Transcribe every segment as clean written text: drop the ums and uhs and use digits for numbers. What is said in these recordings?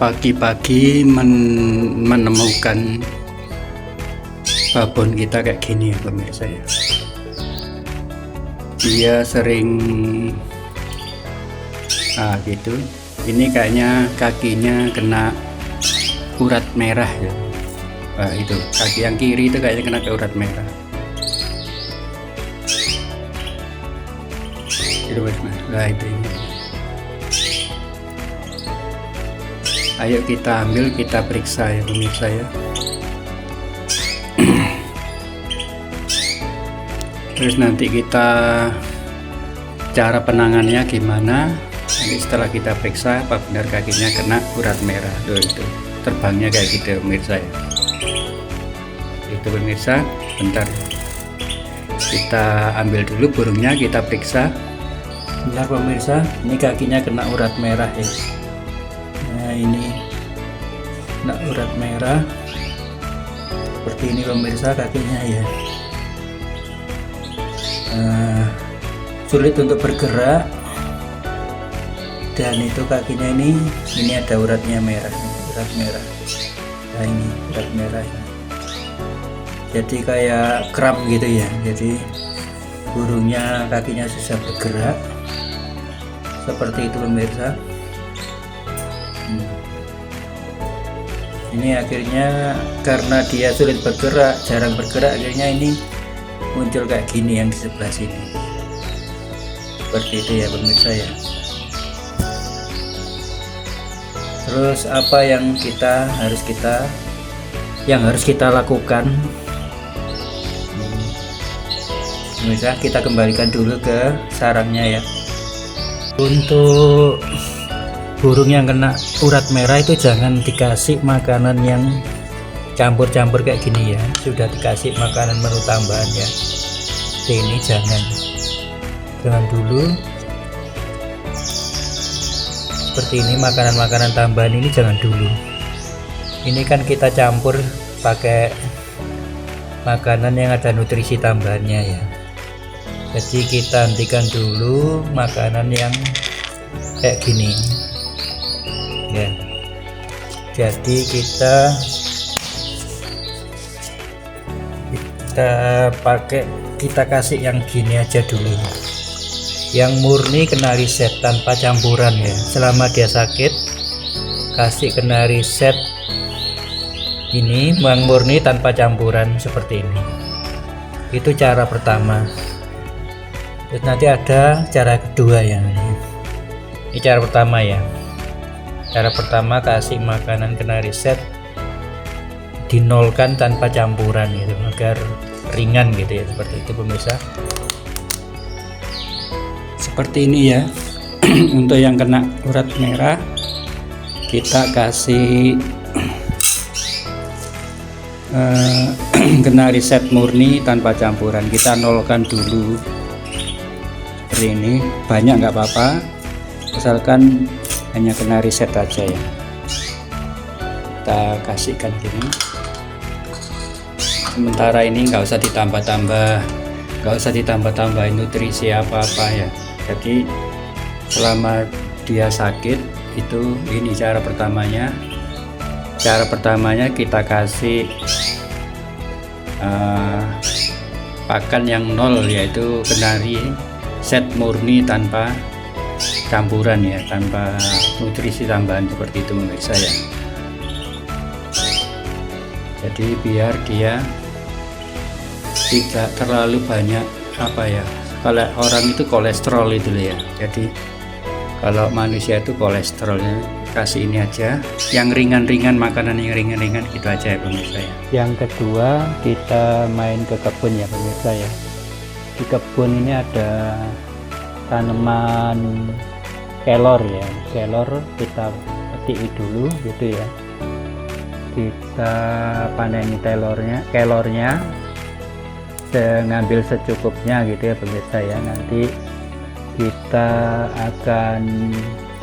pagi-pagi menemukan babon kita kayak gini ya pemirsa ya. Dia sering gitu. Ini kayaknya kakinya kena urat merah ya. Itu kaki yang kiri itu kayaknya kena ke urat merah. Nah itu ini. Ayo kita ambil, kita periksa ya pemirsa ya. Terus nanti kita cara penangannya gimana. Nanti setelah kita periksa apa benar kakinya kena urat merah. Tuh itu terbangnya kayak gitu pemirsa ya. Itu pemirsa, bentar kita ambil dulu burungnya, kita periksa. Bentar pemirsa, ini kakinya kena urat merah ya. Nah ini kena urat merah seperti ini pemirsa kakinya ya. Sulit untuk bergerak, dan itu kakinya ini ada uratnya merah, urat merah. Nah ini urat merah, jadi kayak kram gitu ya. Jadi burungnya kakinya susah bergerak seperti itu pemirsa. Ini akhirnya karena dia sulit bergerak, jarang bergerak, akhirnya ini muncul kayak gini yang di sebelah sini. Seperti itu ya pemirsa ya. Terus apa yang harus kita lakukan? Pemirsa, kita kembalikan dulu ke sarangnya ya. Untuk burung yang kena urat merah itu jangan dikasih makanan yang campur-campur kayak gini ya. Sudah dikasih makanan menu tambahan ya. Ini jangan dulu. Seperti ini makanan-makanan tambahan ini jangan dulu. Ini kan kita campur pakai makanan yang ada nutrisi tambahannya ya. Jadi kita hentikan dulu makanan yang kayak gini ya. Jadi kita kasih yang gini aja dulu, yang murni kena riset tanpa campuran ya. Selama dia sakit kasih kena riset ini yang murni tanpa campuran seperti ini. Itu cara pertama. Terus nanti ada cara kedua ya. Ini cara pertama ya. Cara pertama kasih makanan kena riset dinolkan tanpa campuran gitu, agar ringan gitu ya. Seperti itu pemirsa. Seperti ini ya. Untuk yang kena urat merah kita kasih kena riset murni tanpa campuran, kita nolkan dulu. Seperti ini, banyak nggak apa-apa, asalkan hanya kena riset aja ya. Kita kasihkan gini. Sementara ini nggak usah ditambah-tambahin nutrisi apa-apa ya. Jadi selama dia sakit itu ini cara pertamanya. Cara pertamanya kita kasih pakan yang nol, yaitu kenari set murni tanpa campuran ya, tanpa nutrisi tambahan seperti itu pemirsa ya. Jadi biar dia tidak terlalu banyak kalau orang itu kolesterol itu ya. Jadi kalau manusia itu kolesterolnya, kasih ini aja yang ringan-ringan, makanan yang ringan-ringan gitu aja ya pemirsa ya. Yang kedua kita main ke kebun ya pemirsa ya. Di kebun ini ada tanaman kelor ya. Kelor kita petik dulu gitu ya. Kita panen kelornya ngambil secukupnya gitu ya pemirsa ya. Nanti kita akan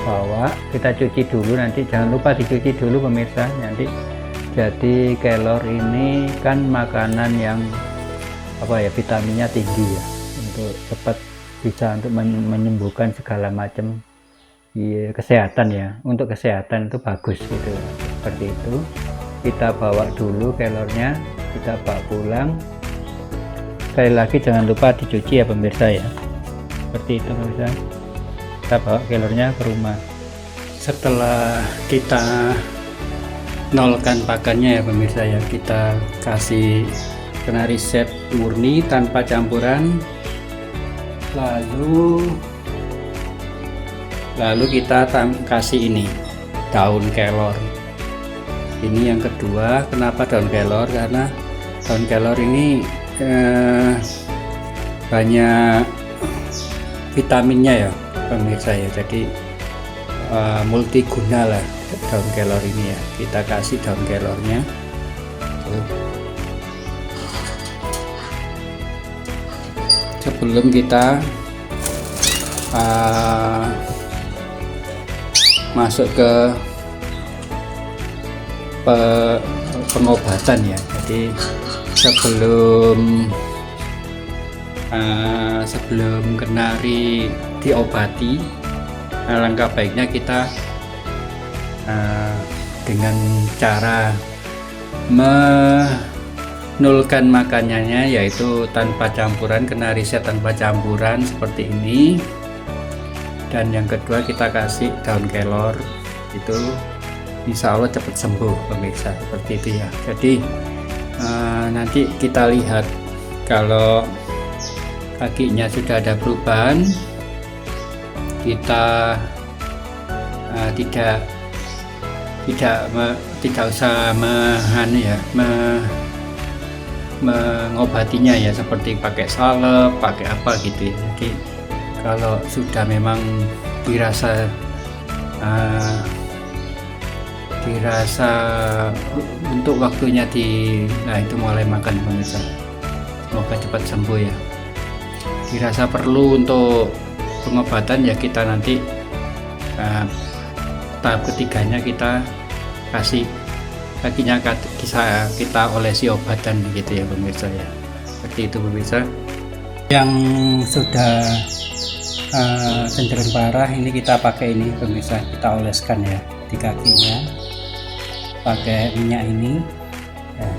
bawa, kita cuci dulu, nanti jangan lupa dicuci dulu pemirsa. Nanti jadi kelor ini kan makanan yang vitaminnya tinggi ya, untuk cepat bisa untuk menyembuhkan segala macam iya, kesehatan ya, untuk kesehatan itu bagus gitu. Seperti itu kita bawa dulu kelornya, kita bawa pulang. Sekali lagi jangan lupa dicuci ya pemirsa ya, seperti itu pemirsa. Kita bawa kelornya ke rumah. Setelah kita nolkan pakannya ya pemirsa ya, kita kasih kenari set murni tanpa campuran, lalu kita kasih ini daun kelor. Ini yang kedua. Kenapa daun kelor? Karena daun kelor ini banyak vitaminnya ya pemirsa ya, jadi multiguna lah daun kelor ini ya. Kita kasih daun kelornya. Sebelum kita masuk ke pengobatan ya, jadi sebelum kenari diobati, alangkah baiknya kita dengan cara menulkan makanannya, yaitu tanpa campuran, kenari set tanpa campuran seperti ini. Dan yang kedua kita kasih daun kelor, itu insya Allah cepat sembuh pemirsa, seperti itu ya. Jadi nanti kita lihat kalau kakinya sudah ada perubahan, kita tidak usah mengobatinya ya, seperti pakai salep, pakai apa gitu ya. Jadi kalau sudah memang dirasa untuk waktunya nah itu mulai makan pemirsa. Semoga cepat sembuh ya. Dirasa perlu untuk pengobatan ya, kita nanti tahap ketiganya kita kasih kakinya kita olesi obatan gitu ya pemirsa ya. Seperti itu pemirsa. Yang sudah cenderung parah ini kita pakai ini pemirsa, kita oleskan ya di kakinya pakai minyak ini ya,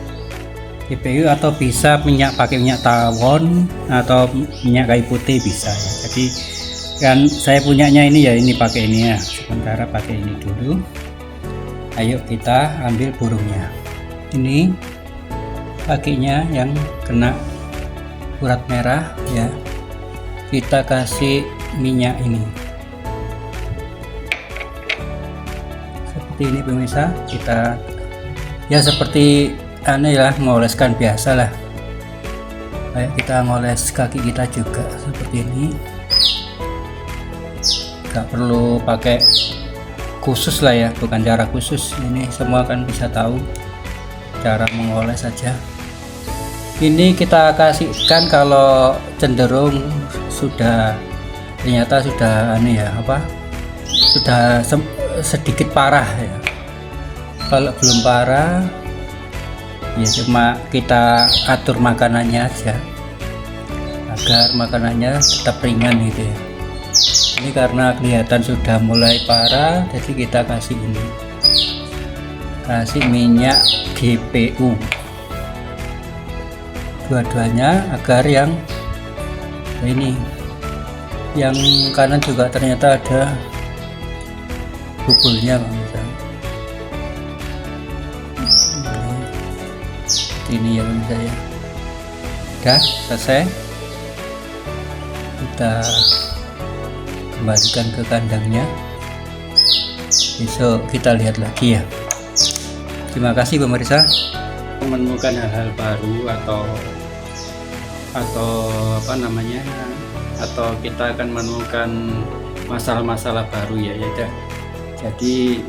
GPU, atau bisa pakai minyak tawon atau minyak kayu putih bisa ya. Jadi kan saya punyanya ini ya, ini pakai ini ya, sementara pakai ini dulu. Ayo kita ambil burungnya. Ini kakinya yang kena urat merah ya, kita kasih minyak ini seperti ini pemirsa. Kita ya seperti aneh lah, mengoleskan biasa lah, kayak kita ngoles kaki kita juga seperti ini. Gak perlu pakai khusus lah ya, bukan cara khusus, ini semua kan bisa tahu cara mengoles saja. Ini kita kasihkan kalau cenderung ternyata sudah aneh ya, sudah sedikit parah ya. Kalau belum parah ya cuma kita atur makanannya aja agar makanannya tetap ringan gitu ya. Ini karena kelihatan sudah mulai parah, jadi kita kasih minyak GPU dua-duanya, agar yang ini yang kanan juga ternyata ada bubulnya pemirsa. Ini ya pemirsa ya. Udah selesai, kita kembalikan ke kandangnya. Besok kita lihat lagi ya. Terima kasih pemirsa. Menemukan hal-hal baru atau kita akan menemukan masalah-masalah baru ya. Jadi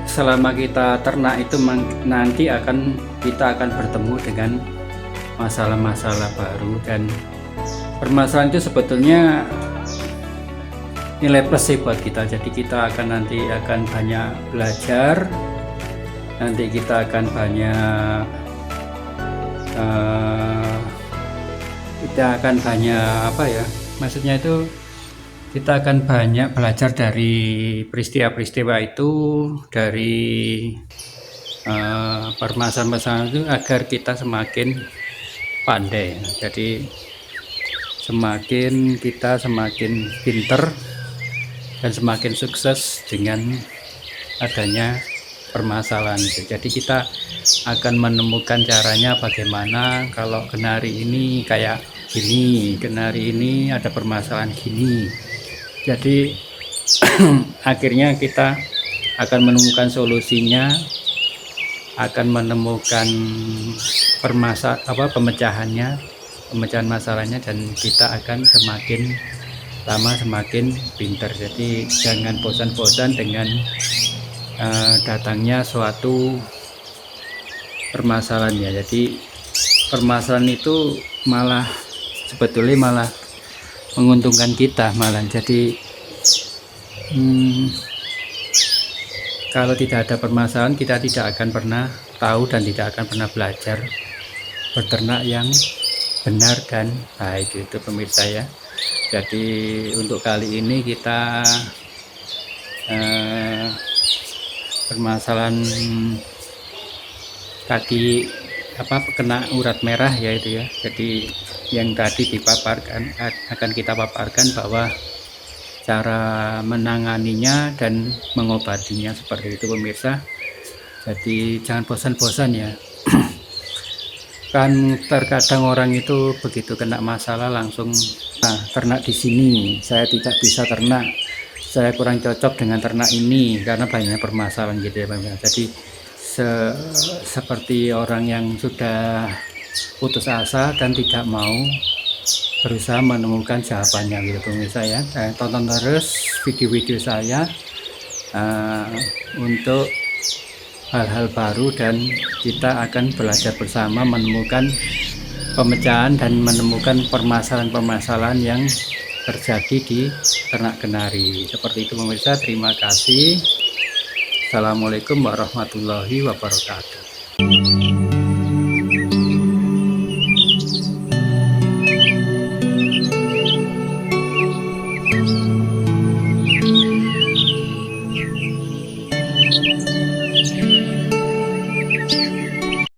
selama kita ternak itu nanti kita akan bertemu dengan masalah-masalah baru, dan permasalahan itu sebetulnya nilai plus sih buat kita. Jadi kita nanti akan banyak belajar, nanti kita akan banyak maksudnya itu Kita akan banyak belajar dari peristiwa-peristiwa itu, dari permasalahan-permasalahan itu, agar kita semakin pandai. Jadi semakin kita semakin pinter dan semakin sukses dengan adanya permasalahan itu. Jadi kita akan menemukan caranya bagaimana kalau kenari ini kayak gini, kenari ini ada permasalahan gini. Jadi akhirnya kita akan menemukan solusinya, akan menemukan pemecahan masalahnya, dan kita akan semakin lama semakin pintar. Jadi jangan bosan-bosan dengan datangnya suatu permasalahan ya. Jadi permasalahan itu sebetulnya malah menguntungkan kita malah. Jadi kalau tidak ada permasalahan, kita tidak akan pernah tahu dan tidak akan pernah belajar beternak yang benar dan baik, itu pemirsa ya. Jadi untuk kali ini kita permasalahan kaki kena urat merah ya itu ya. Jadi yang tadi dipaparkan akan kita paparkan bahwa cara menanganinya dan mengobatinya seperti itu pemirsa. Jadi jangan bosan-bosan ya. Kan terkadang orang itu begitu kena masalah langsung ternak di sini, saya tidak bisa ternak, saya kurang cocok dengan ternak ini karena banyak permasalahan gitu ya pemirsa. Jadi seperti orang yang sudah putus asa dan tidak mau berusaha menemukan jawabannya gitu pemirsa ya. Tonton terus video-video saya untuk hal-hal baru, dan kita akan belajar bersama menemukan pemecahan dan menemukan permasalahan-permasalahan yang terjadi di ternak kenari. Seperti itu pemirsa, terima kasih. Assalamualaikum warahmatullahi wabarakatuh.